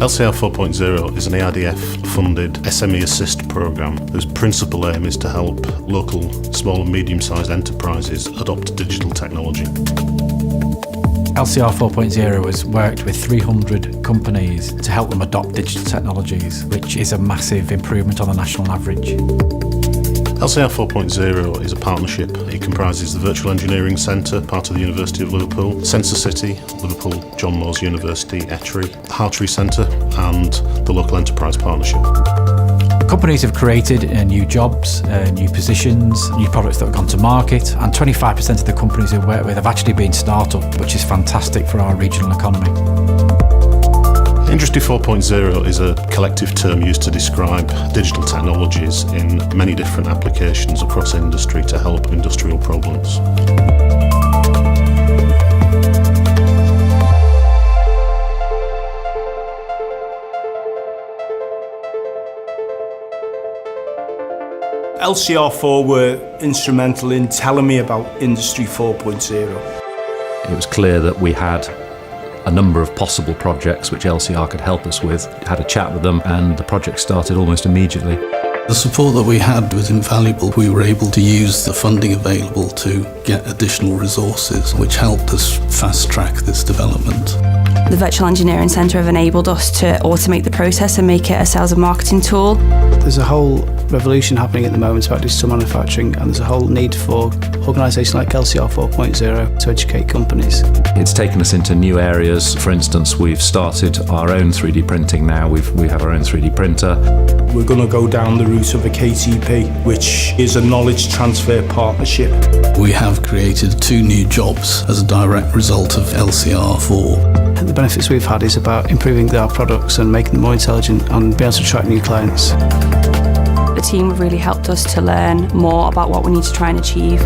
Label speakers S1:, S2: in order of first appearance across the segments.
S1: LCR 4.0 is an EIDF-funded SME Assist programme whose principal aim is to help local small and medium-sized enterprises adopt digital technology.
S2: LCR 4.0 has worked with 300 companies to help them adopt digital technologies, which is a massive improvement on the national average.
S1: LCR 4.0 is a partnership. It comprises the Virtual Engineering Centre, part of the University of Liverpool, Sensor City, Liverpool John Moores University, Etchery, the Hartree Centre and the Local Enterprise Partnership.
S2: Companies have created new jobs, new positions, new products that have gone to market, and 25% of the companies we work with have actually been start-up, which is fantastic for our regional economy.
S1: Industry 4.0 is a collective term used to describe digital technologies in many different applications across industry to help industrial problems.
S3: LCR4 were instrumental in telling me about Industry 4.0.
S4: It was clear that we had a number of possible projects which LCR could help us with. Had a chat with them and the project started almost immediately.
S5: The support that we had was invaluable. We were able to use the funding available to get additional resources, which helped us fast-track this development.
S6: The Virtual Engineering Centre have enabled us to automate the process and make it a sales and marketing tool.
S7: There's a whole revolution happening at the moment about digital manufacturing, and there's a whole need for organisations like LCR 4.0 to educate companies.
S4: It's taken us into new areas. For instance, we've started our own 3D printing now. We have our own 3D printer.
S3: We're going to go down the route of a KTP, which is a knowledge transfer partnership.
S5: We have created 2 new jobs as a direct result of LCR 4.
S7: The benefits we've had is about improving our products and making them more intelligent and be able to attract new clients.
S6: The team have really helped us to learn more about what we need to try and achieve.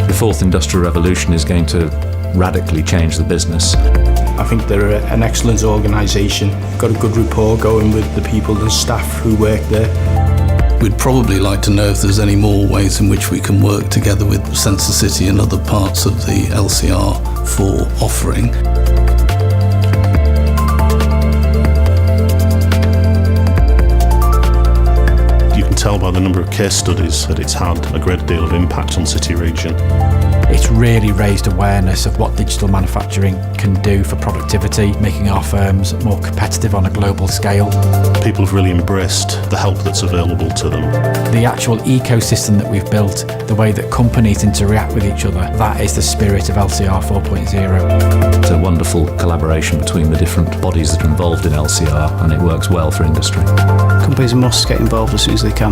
S4: The 4th Industrial Revolution is going to radically change the business.
S3: I think they're an excellent organisation, got a good rapport going with the people and staff who work there.
S5: We'd probably like to know if there's any more ways in which we can work together with Sensor City and other parts of the LCR4 offering.
S1: You can tell by the number of case studies that it's had a great deal of impact on City Region.
S2: It's really raised awareness of what digital manufacturing can do for productivity, making our firms more competitive on a global scale.
S1: People have really embraced the help that's available to them.
S2: The actual ecosystem that we've built, the way that companies interact with each other, that is the spirit of LCR 4.0.
S4: It's a wonderful collaboration between the different bodies that are involved in LCR, and it works well for industry.
S7: Companies must get involved as soon as they can.